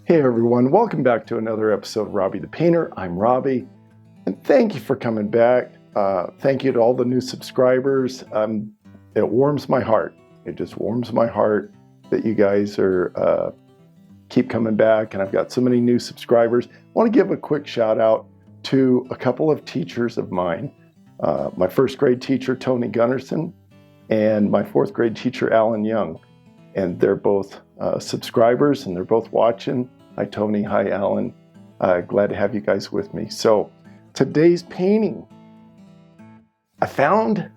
Hey everyone, welcome back to another episode of Robbie the Painter. I'm Robbie, and thank you for coming back. Thank you to all the new subscribers. It warms my heart. It just warms my heart that you guys are keep coming back, and I've got so many new subscribers. I want to give a quick shout out to a couple of teachers of mine. My first grade teacher, Tony Gunnarsson, and my fourth grade teacher, Alan Young. And they're both subscribers, and they're both watching. Hi, Tony. Hi, Alan. Glad to have you guys with me. So today's painting, I found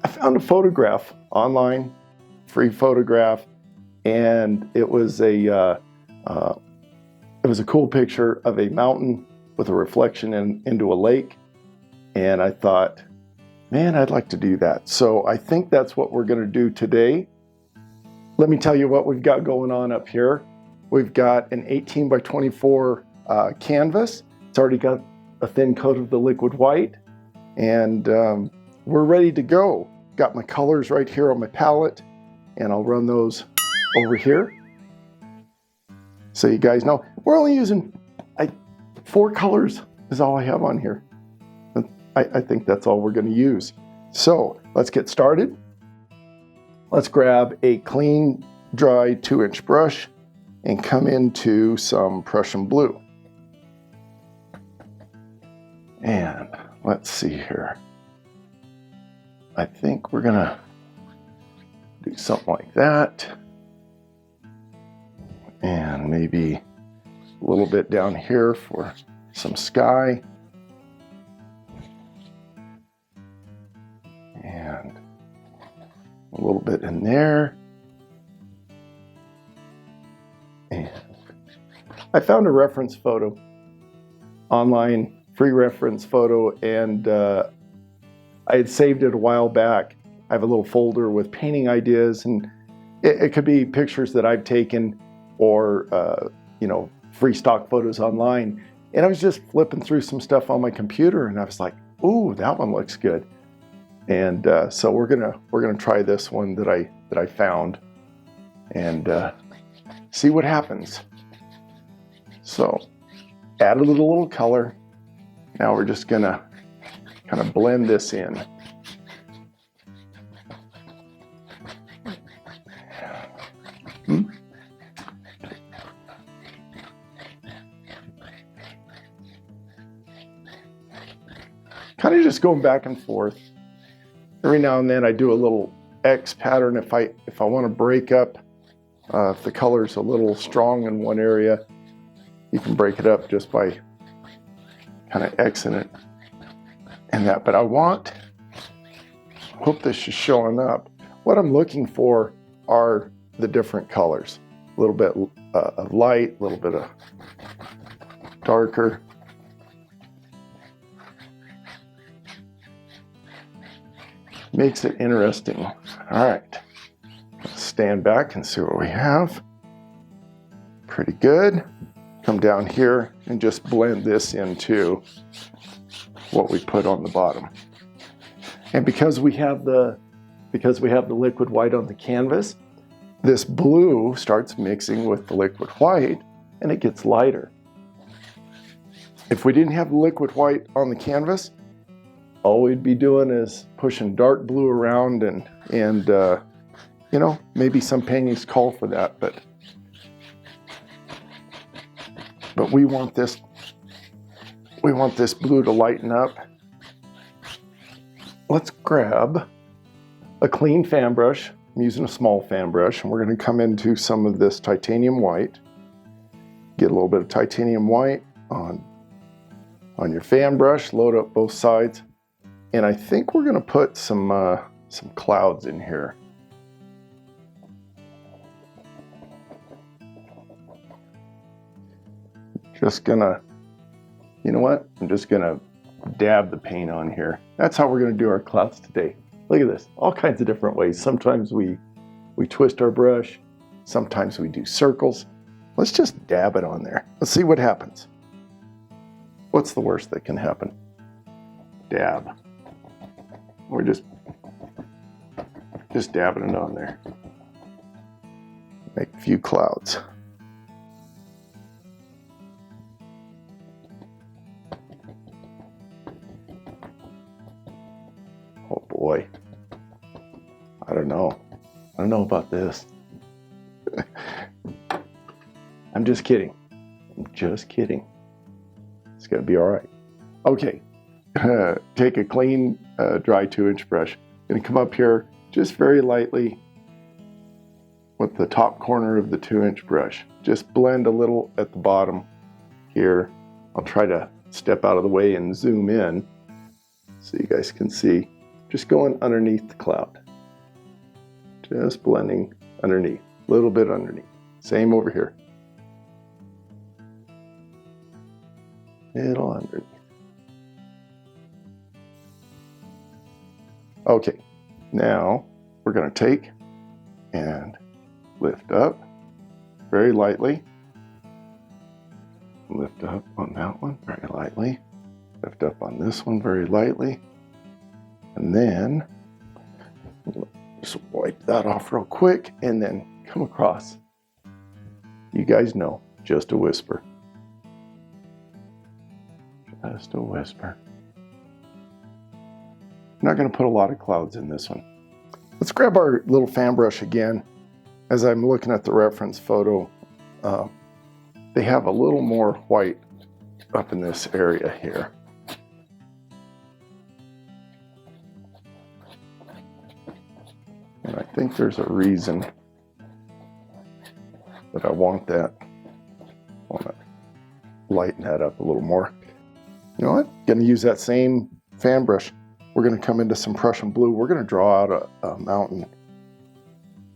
a photograph online, free photograph, and it was a cool picture of a mountain with a reflection into a lake. And I thought, man, I'd like to do that. So I think that's what we're going to do today. Let me tell you what we've got going on up here. We've got an 18 by 24 canvas. It's already got a thin coat of the liquid white, and we're ready to go. Got my colors right here on my palette, and I'll run those over here. So you guys know, we're only using 4 colors is all I have on here. I think that's all we're gonna use. So let's get started. Let's grab a clean, dry 2-inch brush and come into some Prussian blue. And let's see here. I think we're gonna do something like that. And maybe a little bit down here for some sky. And a little bit in there. And I found a reference photo online, free reference photo, and I had saved it a while back. I have a little folder with painting ideas, and it could be pictures that I've taken or free stock photos online. And I was just flipping through some stuff on my computer, and I was like, ooh, that one looks good. And so we're gonna try this one that I found, and see what happens. So added a little color. Now we're just gonna kind of blend this in. Kind of just going back and forth. Every now and then I do a little X pattern if I want to break up. If the color's a little strong in one area, you can break it up just by kind of Xing it and that. But hope this is showing up. What I'm looking for are the different colors. A little bit of light, a little bit of darker. Makes it interesting. All right, let's stand back and see what we have. Pretty good. Come down here and just blend this into what we put on the bottom. And because we have the liquid white on the canvas, this blue starts mixing with the liquid white and it gets lighter. If we didn't have the liquid white on the canvas, all we'd be doing is pushing dark blue around, and maybe some paintings call for that, but we want this blue to lighten up. Let's grab a clean fan brush. I'm using a small fan brush, and we're going to come into some of this titanium white. Get a little bit of titanium white on your fan brush, load up both sides. And I think we're going to put some clouds in here. Just gonna, you know what? I'm just gonna dab the paint on here. That's how we're gonna do our clouds today. Look at this, all kinds of different ways. Sometimes we twist our brush. Sometimes we do circles. Let's just dab it on there. Let's see what happens. What's the worst that can happen? Dab. We're just dabbing it on there. Make a few clouds. boy. I don't know. I don't know about this. I'm just kidding. I'm just kidding. It's gonna be all right. Okay, take a clean, dry 2-inch brush. Gonna come up here just very lightly with the top corner of the 2-inch brush. Just blend a little at the bottom here. I'll try to step out of the way and zoom in so you guys can see. Just going underneath the cloud. Just blending underneath, a little bit underneath. Same over here. Little underneath. Okay, now we're going to take and lift up very lightly. Lift up on that one very lightly. Lift up on this one very lightly. And then just wipe that off real quick and then come across. You guys know, just a whisper. Just a whisper. I'm not going to put a lot of clouds in this one. Let's grab our little fan brush again. As I'm looking at the reference photo, they have a little more white up in this area here. And I think there's a reason that I want that. I want to lighten that up a little more. You know what? Going to use that same fan brush. We're going to come into some Prussian blue. We're going to draw out a mountain.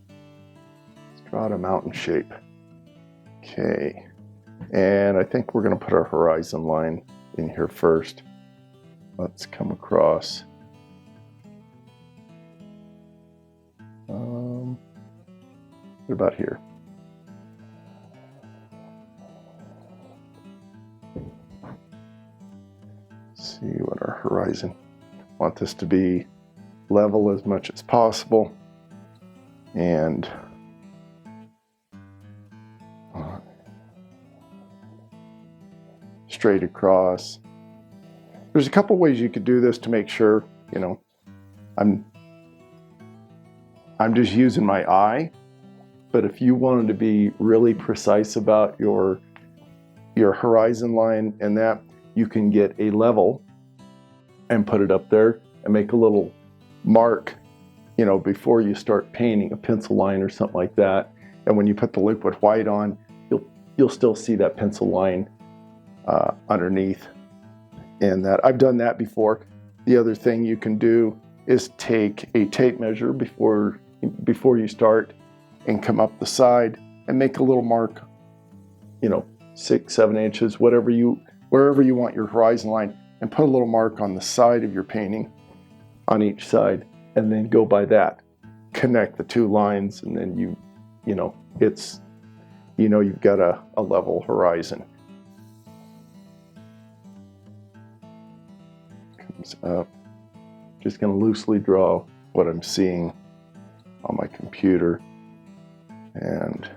Let's draw out a mountain shape. Okay. And I think we're going to put our horizon line in here first. Let's come across. What about here? Let's see what our horizon. Want this to be level as much as possible, and straight across. There's a couple ways you could do this to make sure, you know, I'm just using my eye, but if you wanted to be really precise about your horizon line and that, you can get a level and put it up there and make a little mark, you know, before you start painting, a pencil line or something like that. And when you put the liquid white on, you'll still see that pencil line underneath. And that I've done that before. The other thing you can do is take a tape measure before you start and come up the side and make a little mark, you know, 6-7 inches, wherever you want your horizon line, and put a little mark on the side of your painting on each side, and then go by that. Connect the two lines, and then you know, it's, you know, you've got a level horizon. Comes up. Just going to loosely draw what I'm seeing on my computer. And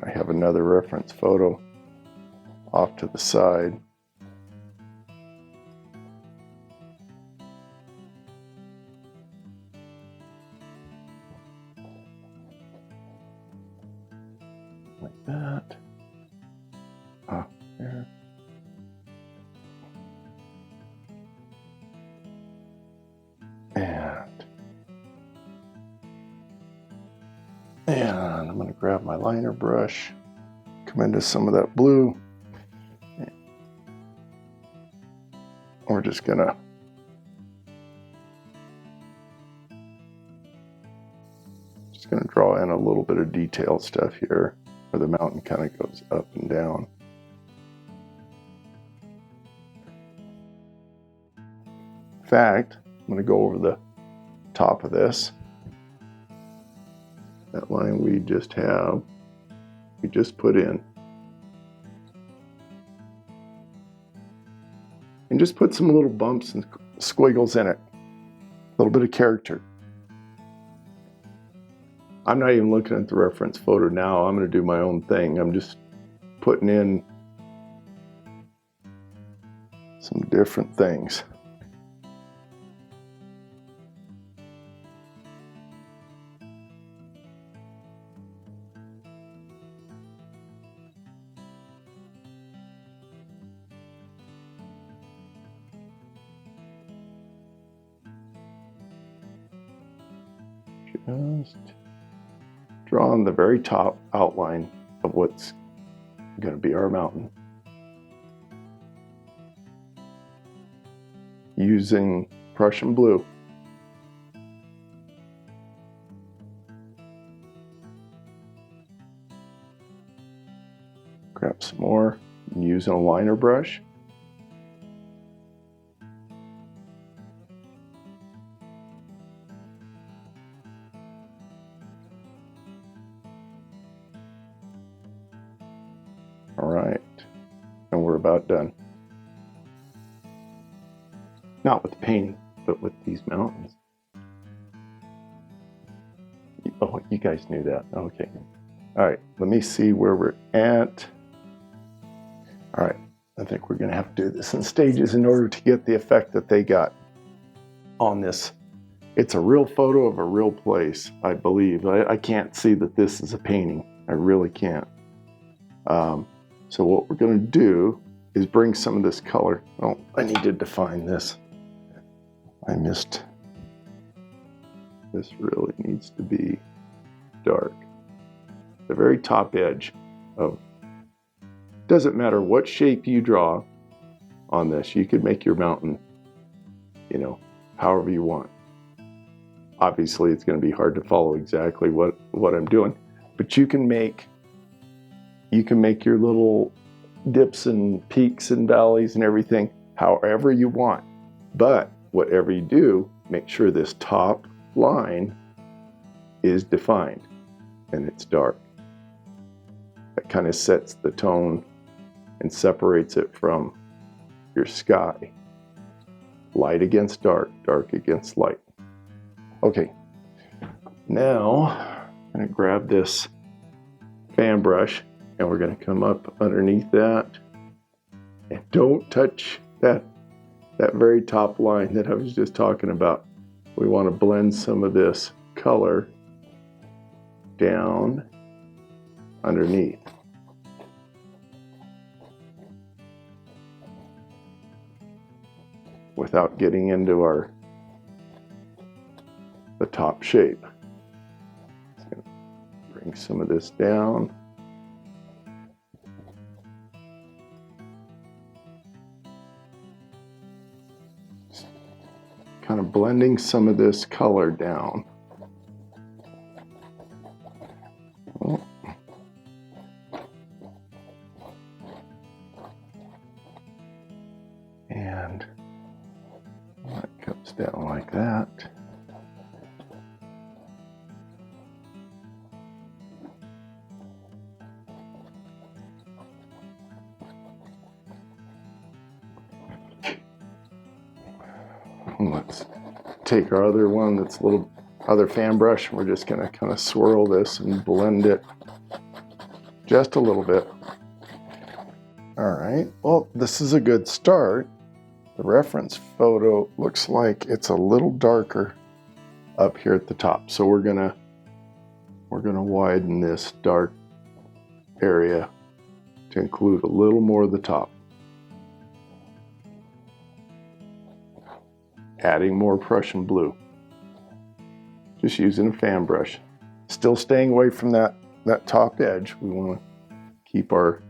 I have another reference photo off to the side. Like that. Up there. And I'm going to grab my liner brush, come into some of that blue. We're just going to draw in a little bit of detailed stuff here where the mountain kind of goes up and down. In fact, I'm going to go over the top of this. That line we just put in. And just put some little bumps and squiggles in it. A little bit of character. I'm not even looking at the reference photo now. I'm going to do my own thing. I'm just putting in some different things. Just draw on the very top outline of what's going to be our mountain. Using Prussian blue. Grab some more and using a liner brush. All right, and we're about done. Not with the painting, but with these mountains. Oh, you guys knew that. Okay. All right, let me see where we're at. All right, I think we're gonna have to do this in stages in order to get the effect that they got on this. It's a real photo of a real place, I believe. I can't see that this is a painting. I really can't. So what we're gonna do is bring some of this color. Oh, I need to define this. I missed. This really needs to be dark. The very top edge of, doesn't matter what shape you draw on this, you could make your mountain, you know, however you want. Obviously it's going to be hard to follow exactly what I'm doing, but you can make your little dips and peaks and valleys and everything however you want. But whatever you do, make sure this top line is defined and it's dark. That kind of sets the tone and separates it from your sky. Light against dark, dark against light. Okay, now I'm going to grab this fan brush and we're going to come up underneath that. And don't touch that very top line that I was just talking about. We want to blend some of this color down underneath. Without getting into the top shape. Just gonna bring some of this down. Just kind of blending some of this color down. And that comes down like that. Let's take our other one that's a little other fan brush and we're just going to kind of swirl this and blend it just a little bit. All right, well, this is a good start. The reference photo looks like it's a little darker up here at the top. So we're gonna widen this dark area to include a little more of the top. Adding more Prussian blue. Just using a fan brush. Still staying away from that top edge. We want to keep our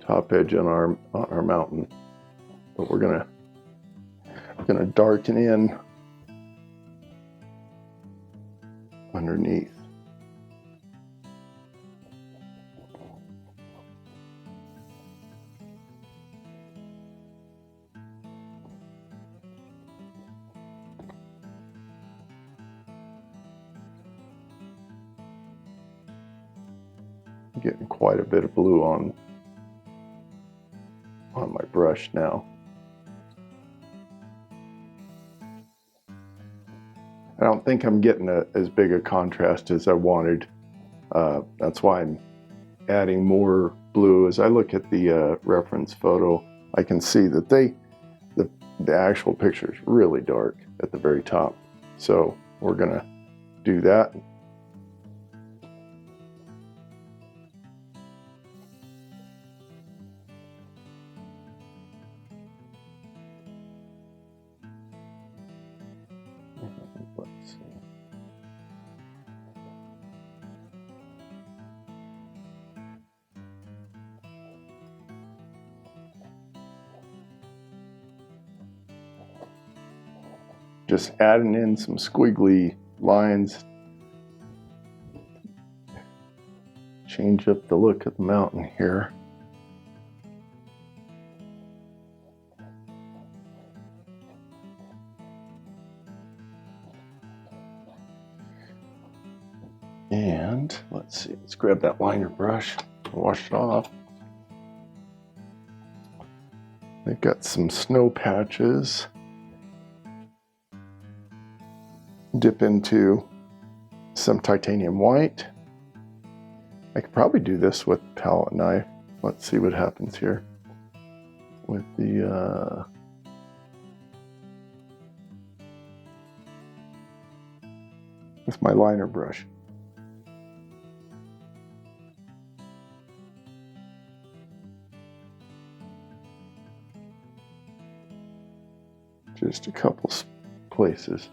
top edge on our mountain. But we're gonna darken in underneath. I'm getting quite a bit of blue on my brush now. I don't think I'm getting as big a contrast as I wanted. That's why I'm adding more blue. As I look at the reference photo, I can see that they the actual picture is really dark at the very top. So we're gonna do that. Let's see. Just adding in some squiggly lines. Change up the look of the mountain here. And let's see, let's grab that liner brush, wash it off. They've got some snow patches. Dip into some titanium white. I could probably do this with a palette knife. Let's see what happens here with the with my liner brush. Just a couple places.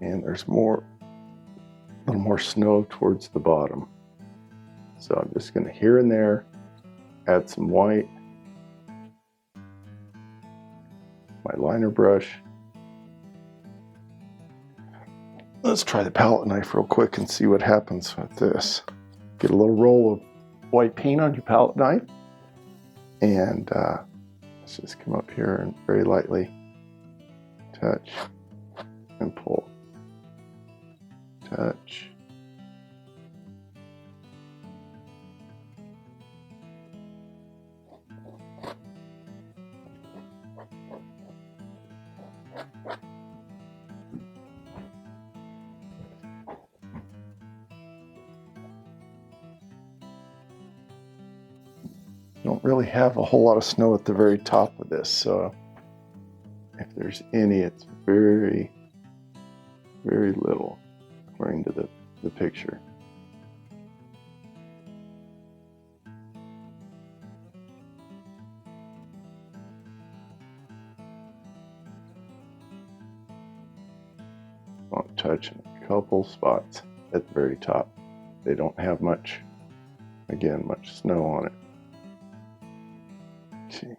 And there's more, a little more snow towards the bottom. So I'm just going to here and there add some white. My liner brush. Let's try the palette knife real quick and see what happens with this. Get a little roll of white paint on your palette knife. And let's just come up here and very lightly touch and pull. Touch. Don't really have a whole lot of snow at the very top of this, so if there's any, it's very, very little according to the picture. I'll touch in a couple spots at the very top. They don't have much, again, much snow on it. Let's see.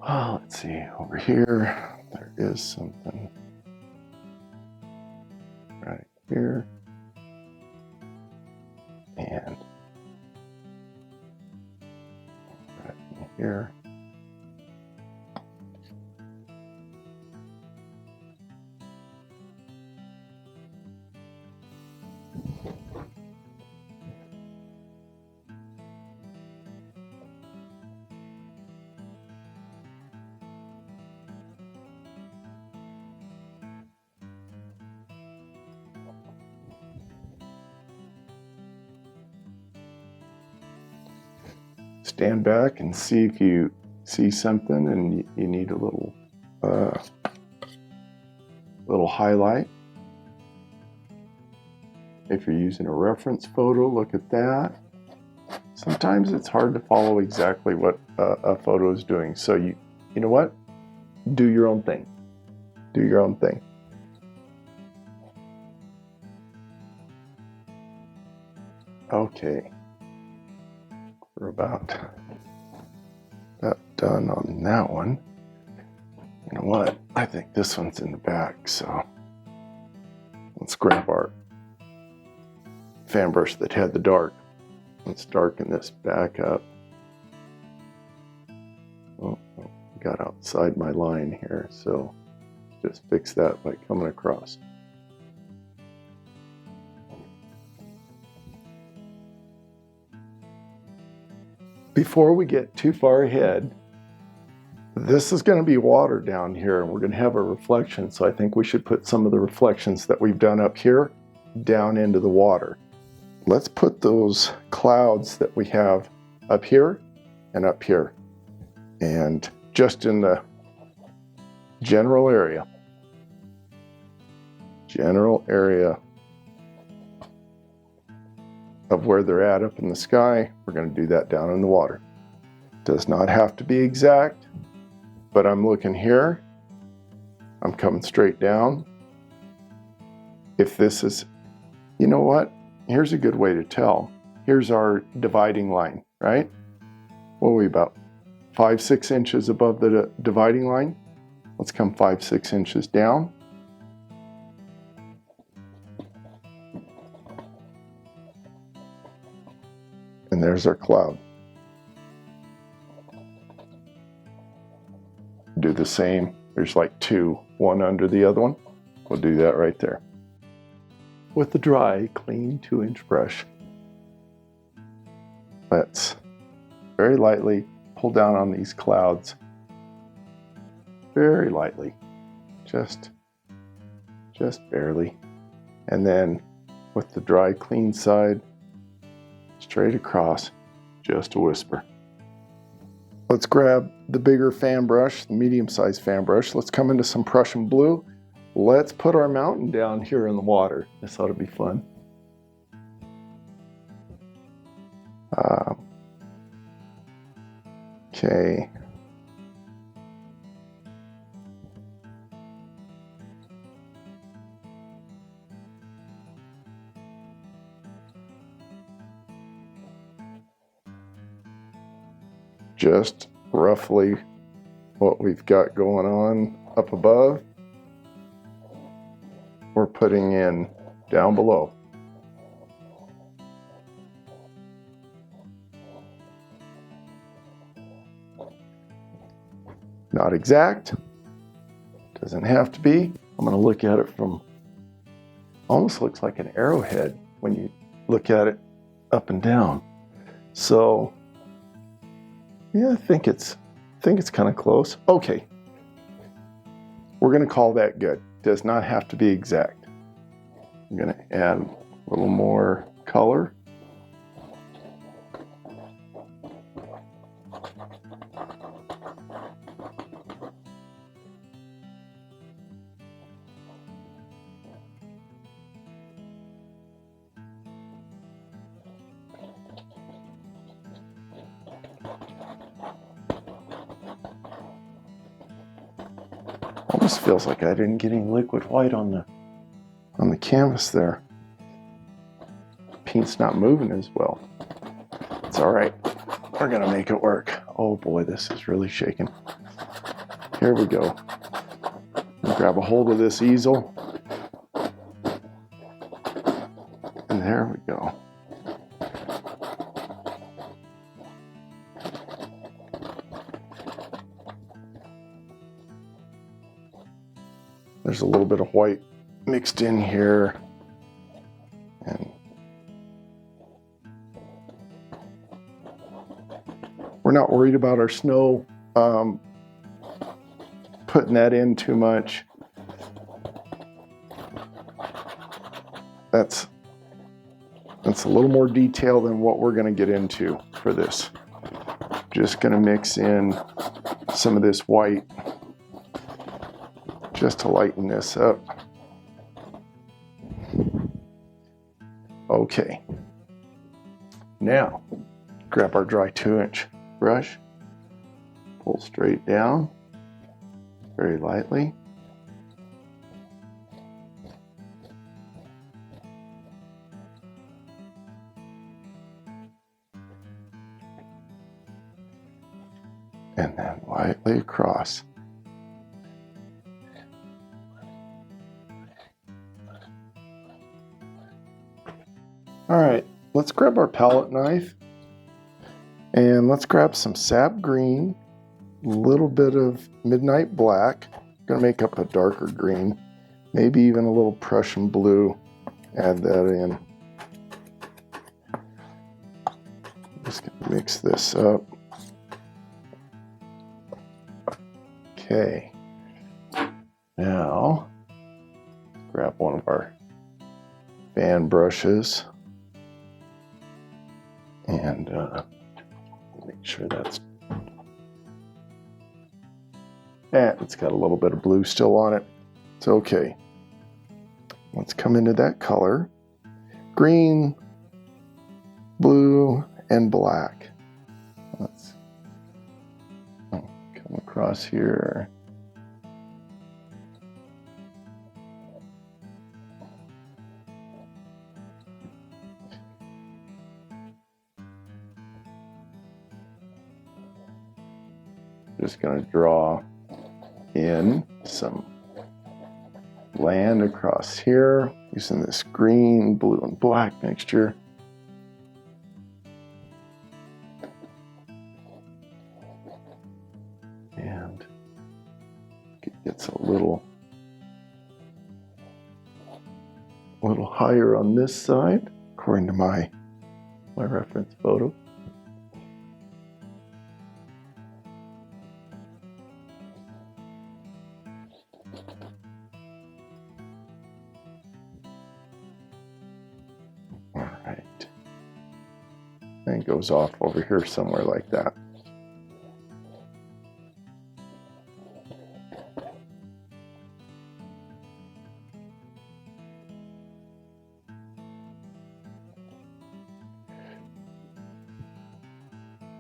Oh, let's see, over here, there is something right here. And right in here. Stand back and see if you see something and you need a little highlight. If you're using a reference photo, look at that. Sometimes it's hard to follow exactly what a photo is doing. So you know what? Do your own thing. Do your own thing. Okay. We're about done on that one. You know what? I think this one's in the back, so let's grab our fan brush that had the dark Let's darken this back up. Oh, got outside my line here, so just fix that by coming across. Before we get too far ahead, this is going to be water down here, and we're going to have a reflection, so I think we should put some of the reflections that we've done up here down into the water. Let's put those clouds that we have up here and up here, and just in the general area of where they're at up in the sky. We're going to do that down in the water. Does not have to be exact, but I'm looking here. I'm coming straight down. If this is, you know what? Here's a good way to tell. Here's our dividing line, right? What are we, about 5-6 inches above the dividing line? Let's come 5-6 inches down. And there's our cloud. Do the same. There's like two, one under the other one. We'll do that right there. With the dry, clean 2-inch brush, let's very lightly pull down on these clouds. Very lightly, just barely. And then with the dry, clean side, straight across, just a whisper. Let's grab the bigger fan brush, the medium-sized fan brush. Let's come into some Prussian blue. Let's put our mountain down here in the water. This ought to be fun. Okay. Just roughly what we've got going on up above, we're putting in down below. Not exact, doesn't have to be. I'm going to look at it from, almost looks like an arrowhead when you look at it up and down. So yeah, I think it's kind of close. Okay, we're going to call that good. Does not have to be exact. I'm going to add a little more color. Almost feels like I didn't get any liquid white on the canvas there. Paint's not moving as well. It's all right. We're gonna make it work. Oh boy, this is really shaking. Here we go. Grab a hold of this easel. And there we go. There's a little bit of white mixed in here. And we're not worried about our snow putting that in too much. That's a little more detail than what we're going to get into for this. Just going to mix in some of this white just to lighten this up. Okay. Now, grab our dry 2-inch brush, pull straight down, very lightly. And then lightly across. All right, let's grab our palette knife and let's grab some sap green, a little bit of midnight black. I'm gonna make up a darker green, maybe even a little Prussian blue. Add that in. Just gonna mix this up. Okay. Now, grab one of our fan brushes and make sure that's, it's got a little bit of blue still on it. It's okay. Let's come into that color. Green, blue, and black. Let's come across here. Just going to draw in some land across here using this green, blue, and black mixture. And it gets a little higher on this side, according to my reference photo. And goes off over here somewhere like that.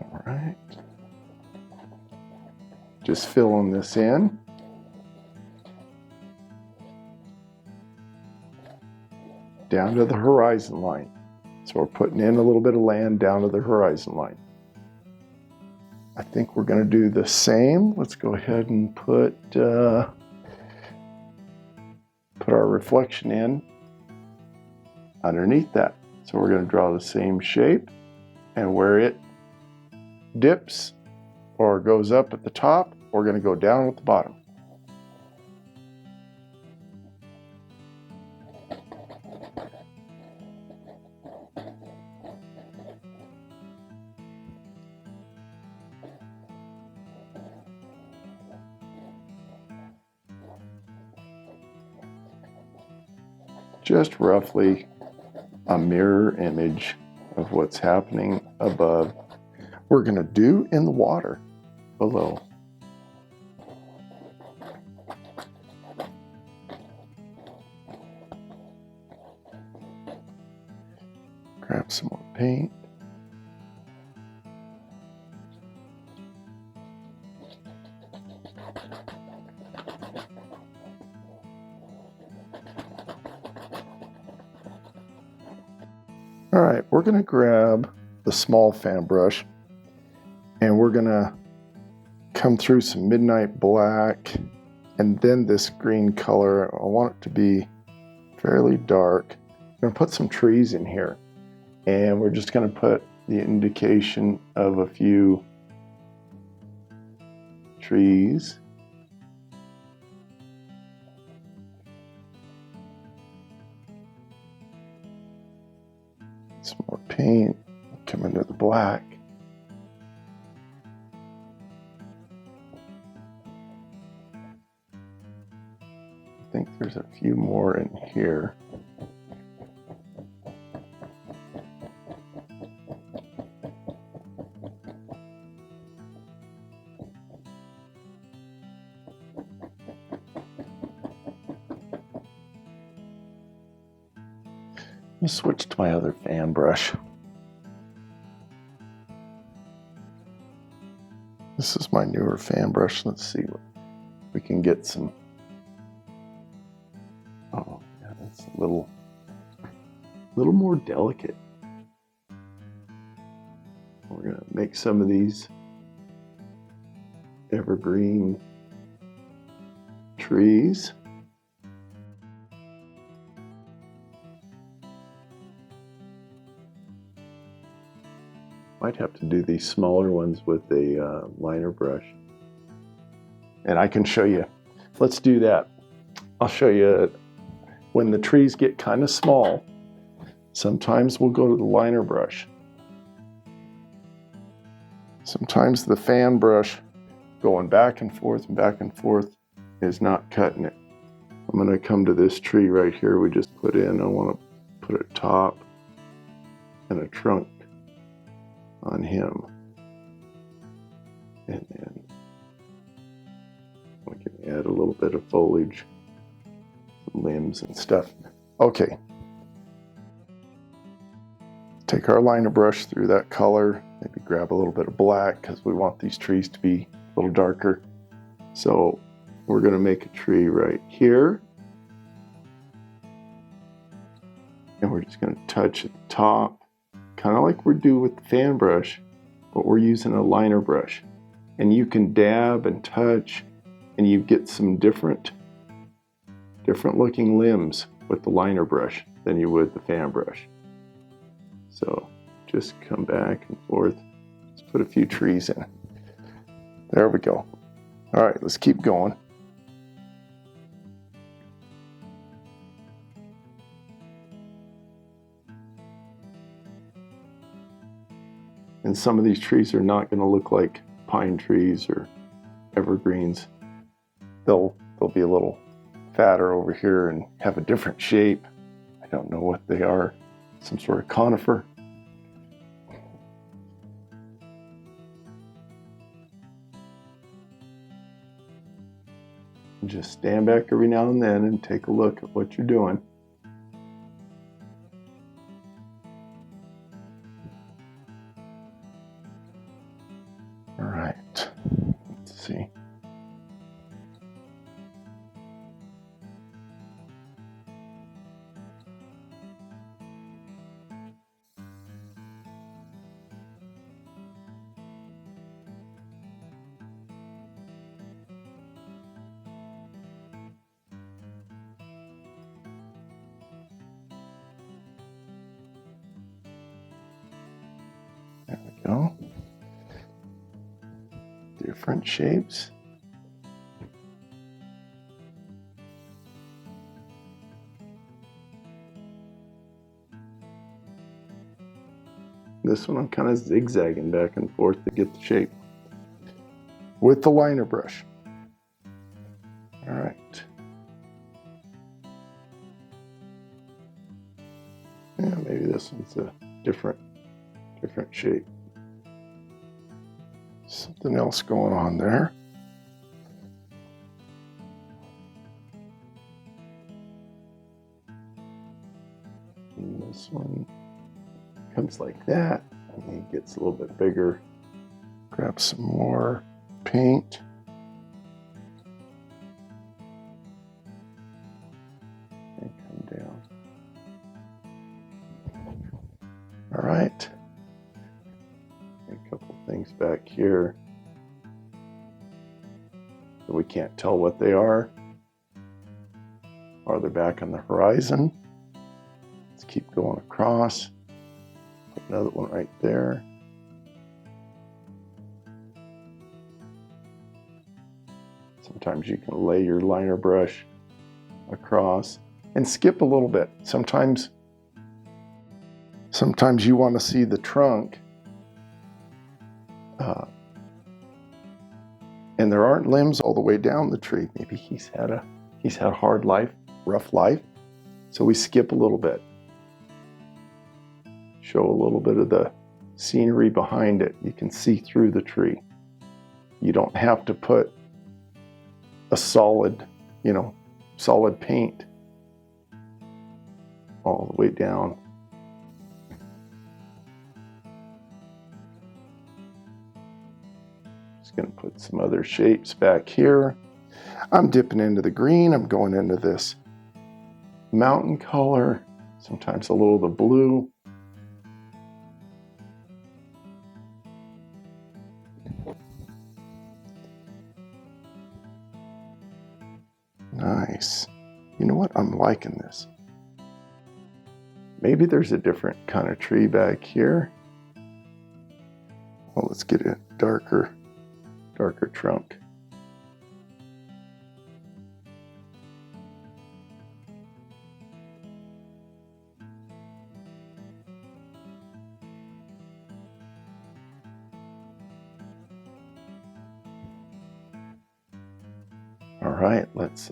All right. Just filling this in. Down to the horizon line. So we're putting in a little bit of land down to the horizon line. I think we're going to do the same. Let's go ahead and put our reflection in underneath that. So we're going to draw the same shape, and where it dips or goes up at the top, we're going to go down at the bottom. Just roughly a mirror image of what's happening above. We're going to do in the water below. Grab some more paint. All right, we're going to grab the small fan brush and we're going to come through some midnight black and then this green color. I want it to be fairly dark. I'm going to put some trees in here and we're just going to put the indication of a few trees. Some more paint, come into the black. I think there's a few more in here. I'll switch to my other fan brush. This is my newer fan brush. Let's see what we can get some. Oh, yeah, that's a little more delicate. We're gonna make some of these evergreen trees. Might have to do these smaller ones with a liner brush. And I can show you. Let's do that. I'll show you when the trees get kind of small. Sometimes we'll go to the liner brush. Sometimes the fan brush going back and forth is not cutting it. I'm going to come to this tree right here we just put in. I want to put a top and a trunk on him. And then we can add a little bit of foliage, some limbs and stuff. Okay. Take our liner brush through that color, maybe grab a little bit of black because we want these trees to be a little darker. So we're going to make a tree right here. And we're just going to touch at the top, kind of like we do with the fan brush, but we're using a liner brush. And you can dab and touch, and you get some different looking limbs with the liner brush than you would the fan brush. So just come back and forth. Let's put a few trees in. There we go. All right, let's keep going. And some of these trees are not going to look like pine trees or evergreens. They'll be a little fatter over here and have a different shape. I don't know what they are. Some sort of conifer. Just stand back every now and then and take a look at what you're doing. All right, let's see. There we go. Different shapes. This one I'm kind of zigzagging back and forth to get the shape with the liner brush. All right. Yeah, maybe this one's a different shape. Something else going on there. And this one comes like that, and it gets a little bit bigger. Grab some more paint. And come down. All right. A couple things back here that we can't tell what they are. Or they're back on the horizon. Let's keep going across. Put another one right there. Sometimes you can lay your liner brush across and skip a little bit. Sometimes you want to see the trunk. And there aren't limbs all the way down the tree. Maybe he's had a hard life, rough life. So we skip a little bit. Show a little bit of the scenery behind it. You can see through the tree. You don't have to put a solid paint all the way down. Just going to put some other shapes back here. I'm dipping into the green. I'm going into this mountain color, sometimes a little of the blue. Nice. You know what? I'm liking this. Maybe there's a different kind of tree back here. Well, let's get a darker trunk. All right, let's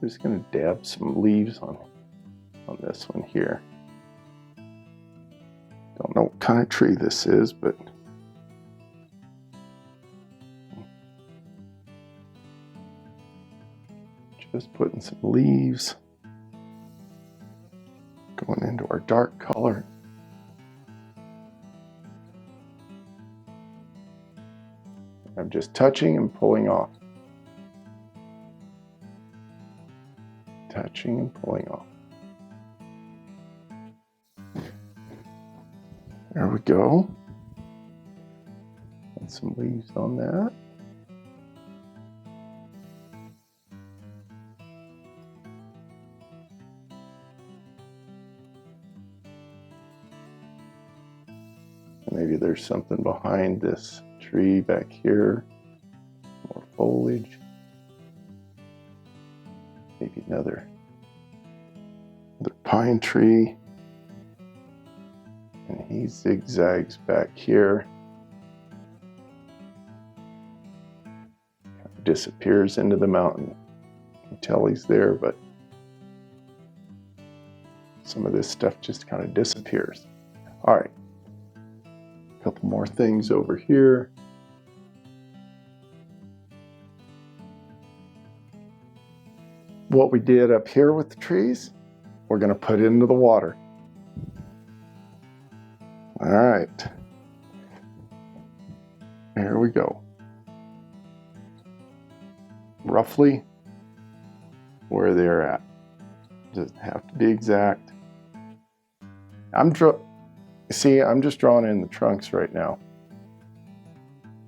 just gonna dab some leaves on this one here. Don't know what kind of tree this is, but just putting some leaves going into our dark color. I'm just touching and pulling off. Touching and pulling off. There we go. And some leaves on that. Maybe there's something behind this tree back here. More foliage. Maybe another pine tree. And he zigzags back here. Disappears into the mountain. You can tell he's there, but some of this stuff just kind of disappears. All right. A couple more things over here. What we did up here with the trees, we're going to put into the water. All right. Here we go. Roughly where they're at. Doesn't have to be exact. I'm just drawing in the trunks right now.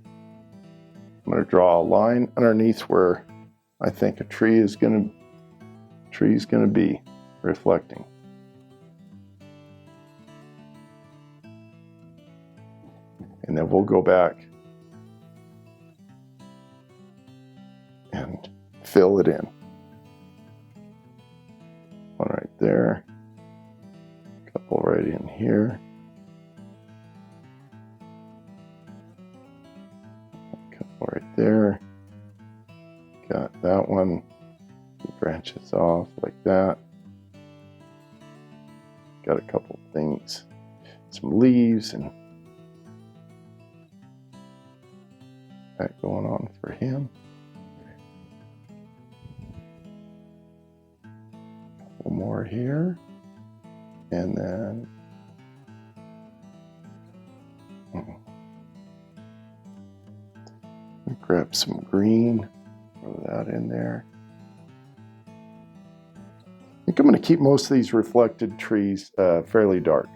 I'm going to draw a line underneath where I think a tree is going to be reflecting. And then we'll go back and fill it in. One right there, a couple right in here, a couple right there. Got that one. It branches off like that. Got a couple things, some leaves and that going on for him. Couple more here, and then grab some green, throw that in there. I think I'm going to keep most of these reflected trees fairly dark.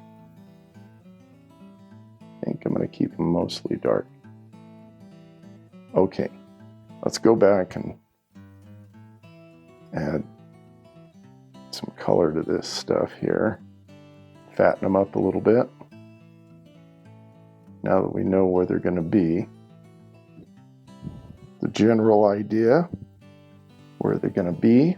I think I'm going to keep them mostly dark. Okay, let's go back and add some color to this stuff here. Fatten them up a little bit. Now that we know where they're going to be, the general idea where they're going to be.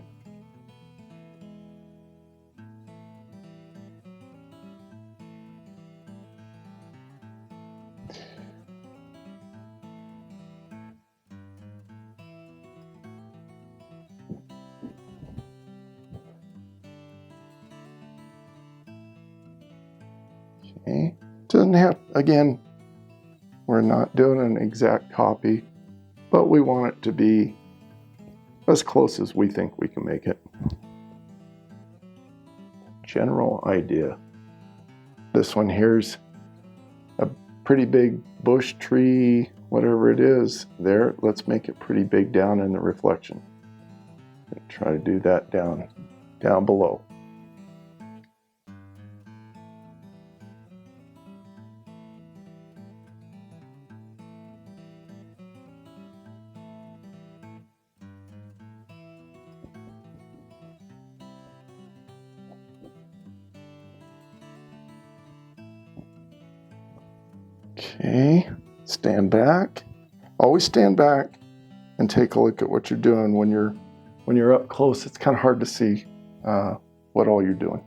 Okay, doesn't have, again, we're not doing an exact copy, but we want it to be as close as we think we can make it. General idea. This one here's a pretty big bush tree, whatever it is there. Let's make it pretty big down in the reflection. Try to do that down below. Okay, stand back. Always stand back and take a look at what you're doing. When you're up close, it's kind of hard to see what all you're doing.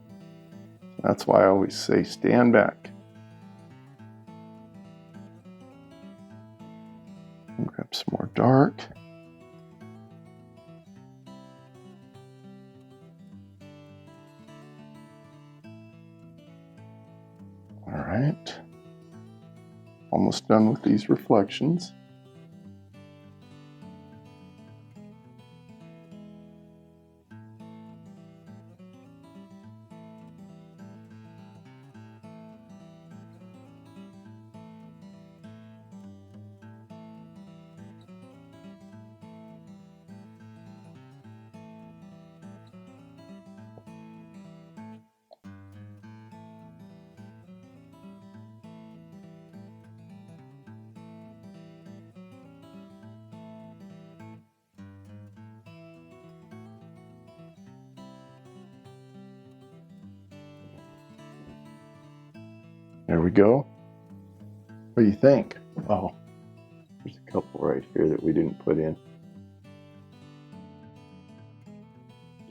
That's why I always say stand back. Grab some more dark. All right. Almost done with these reflections. There we go. What do you think? Oh, there's a couple right here that we didn't put in.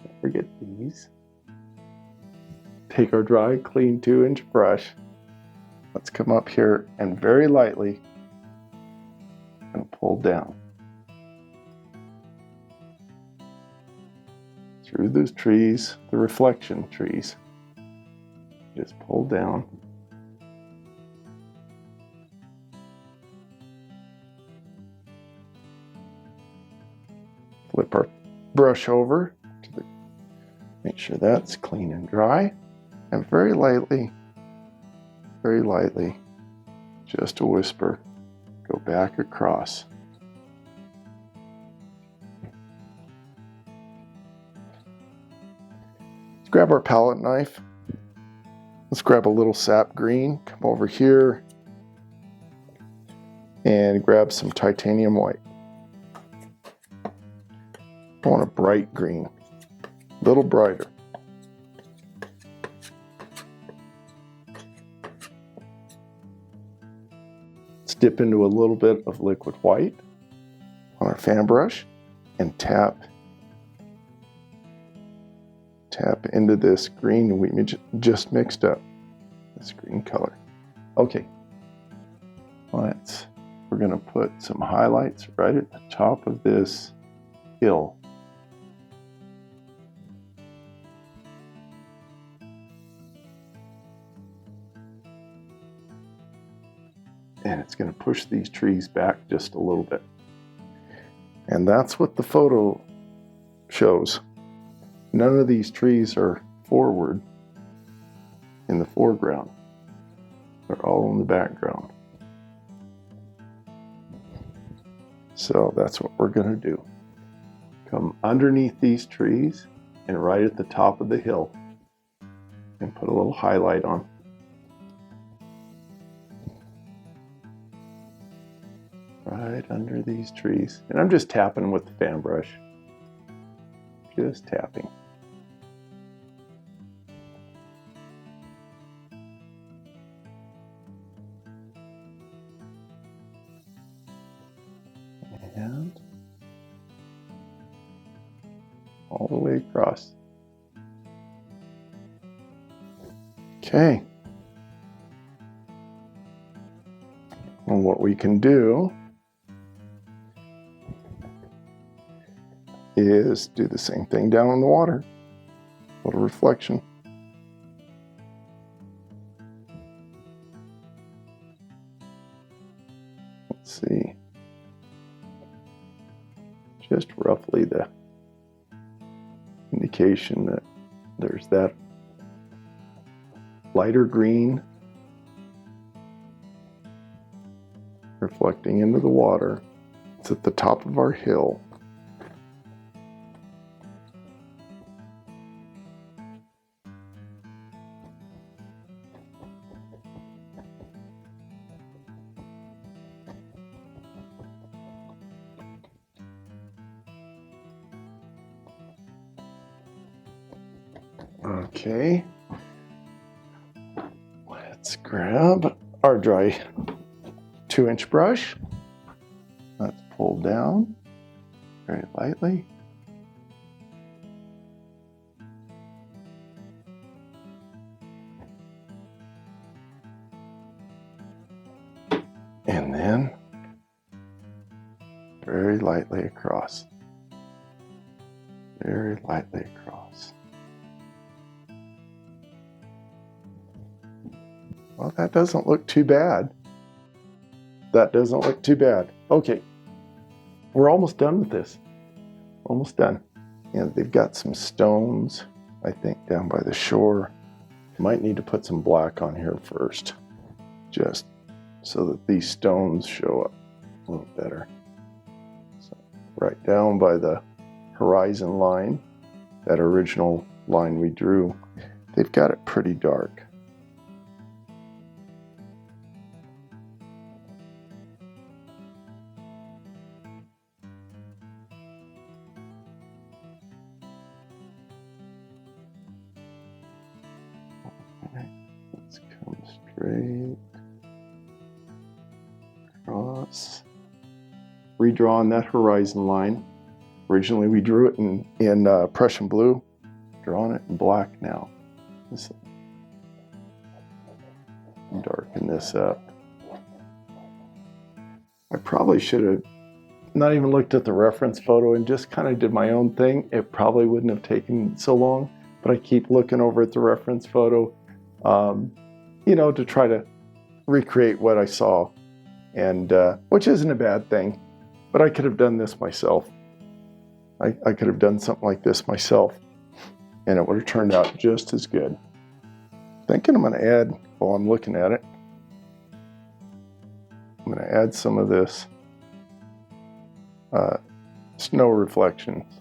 Can't forget these. Take our dry, clean 2-inch brush. Let's come up here and very lightly and pull down through those trees, the reflection trees. Just pull down. Flip our brush over to make sure that's clean and dry, and very lightly, just a whisper, go back across. Let's grab our palette knife. Let's grab a little sap green, come over here, and grab some titanium white. I want a bright green, a little brighter. Let's dip into a little bit of liquid white on our fan brush and tap into this green we just mixed up, this green color. Okay, we're gonna put some highlights right at the top of this hill. And it's going to push these trees back just a little bit. And that's what the photo shows. None of these trees are forward in the foreground. They're all in the background. So that's what we're going to do. Come underneath these trees and right at the top of the hill and put a little highlight on. Right under these trees. And I'm just tapping with the fan brush. Just tapping. And all the way across. Okay. And what we can do is do the same thing down in the water. A little reflection. Let's see. Just roughly the indication that there's that lighter green reflecting into the water. It's at the top of our hill. Okay, let's grab our dry 2-inch brush. Let's pull down very lightly. And then very lightly across. Very lightly across. Well, that doesn't look too bad. That doesn't look too bad. Okay, we're almost done with this. Almost done. And they've got some stones, I think, down by the shore. Might need to put some black on here first, just so that these stones show up a little better. So right down by the horizon line, that original line we drew, they've got it pretty dark. Let's come straight across. Redrawing that horizon line. Originally we drew it in Prussian blue. Drawing it in black now. Let's darken this up. I probably should have not even looked at the reference photo and just kind of did my own thing. It probably wouldn't have taken so long, but I keep looking over at the reference photo, you know, to try to recreate what I saw, and which isn't a bad thing, but I could have done this myself. I could have done something like this myself, and it would have turned out just as good. Thinking I'm going to add, while I'm looking at it, I'm going to add some of this snow reflections.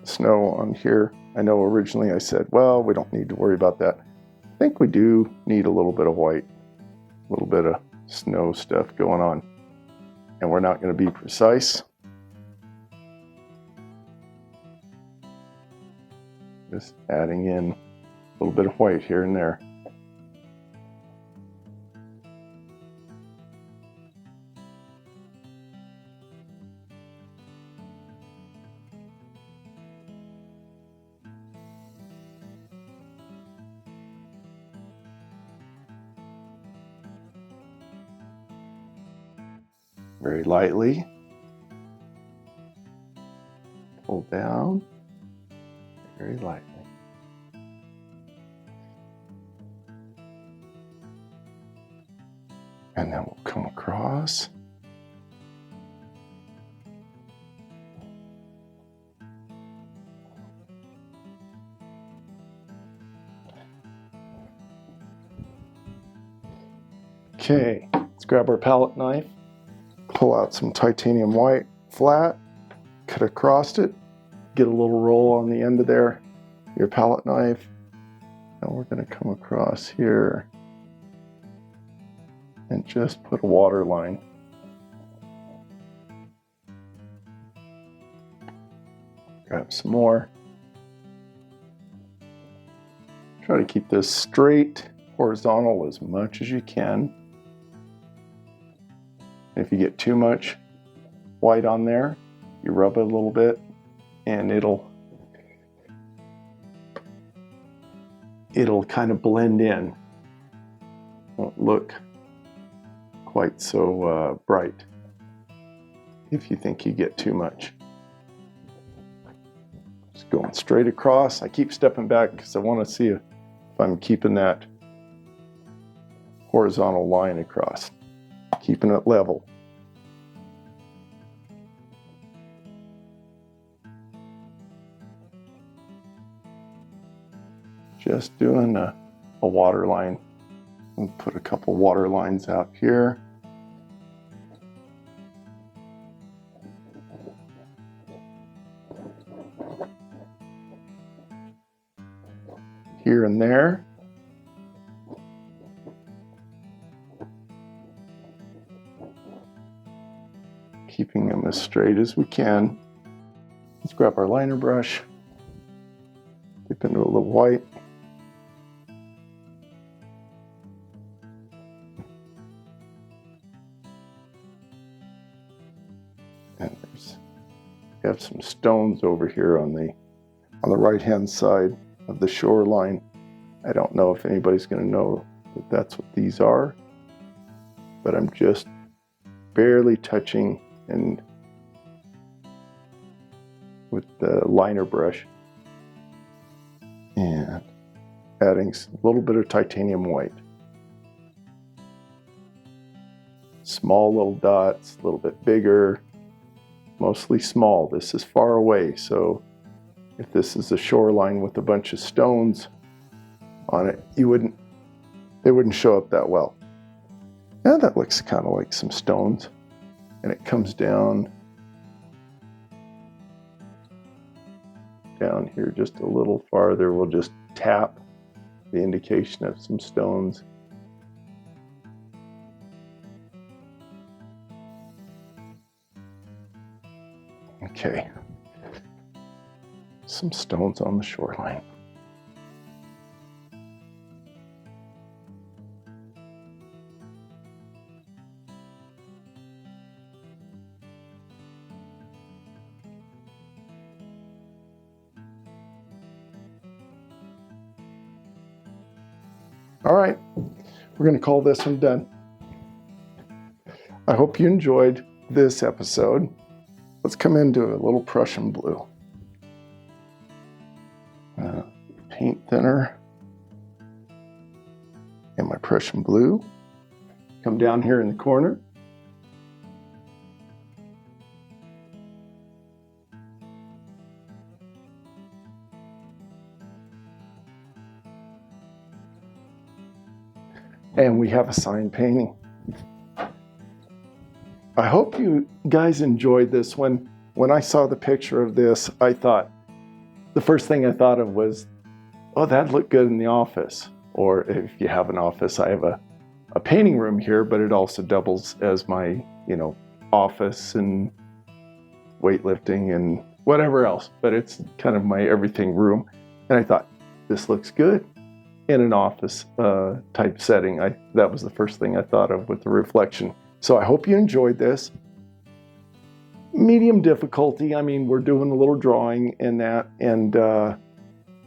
Snow on here. I know originally I said, well, we don't need to worry about that. I think we do need a little bit of white, a little bit of snow stuff going on. And we're not going to be precise. Just adding in a little bit of white here and there. Very lightly. Pull down. Very lightly. And then we'll come across. Okay, let's grab our palette knife, pull out some titanium white flat, cut across it, get a little roll on the end of there, your palette knife, and we're going to come across here and just put a water line. Grab some more. Try to keep this straight, horizontal as much as you can. If you get too much white on there, you rub it a little bit and it'll kind of blend in. Won't look quite so bright if you think you get too much. Just going straight across. I keep stepping back because I want to see if I'm keeping that horizontal line across. Keeping it level. Just doing a water line. We'll put a couple water lines out here. Here and there. Keeping them as straight as we can. Let's grab our liner brush, dip into a little white. We have some stones over here on the right-hand side of the shoreline. I don't know if anybody's going to know that that's what these are, but I'm just barely touching and with the liner brush and adding a little bit of titanium white. Small little dots, a little bit bigger, mostly small. This is far away, so if this is a shoreline with a bunch of stones on it, they wouldn't show up that well. Now that looks kind of like some stones, and it comes down here just a little farther. We'll just tap the indication of some stones. Okay, some stones on the shoreline. All right, we're going to call this one done. I hope you enjoyed this episode. Let's come into a little Prussian blue. Paint thinner and my Prussian blue. Come down here in the corner. And we have a sign painting. I hope you guys enjoyed this one. When I saw the picture of this, the first thing I thought of was, oh, that'd look good in the office. Or if you have an office, I have a painting room here, but it also doubles as my, office and weightlifting and whatever else. But it's kind of my everything room. And I thought, this looks good in an office type setting. That was the first thing I thought of with the reflection. So I hope you enjoyed this. Medium difficulty. I mean, we're doing a little drawing in that,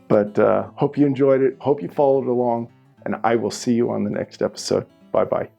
but hope you enjoyed it. Hope you followed along, and I will see you on the next episode. Bye-bye.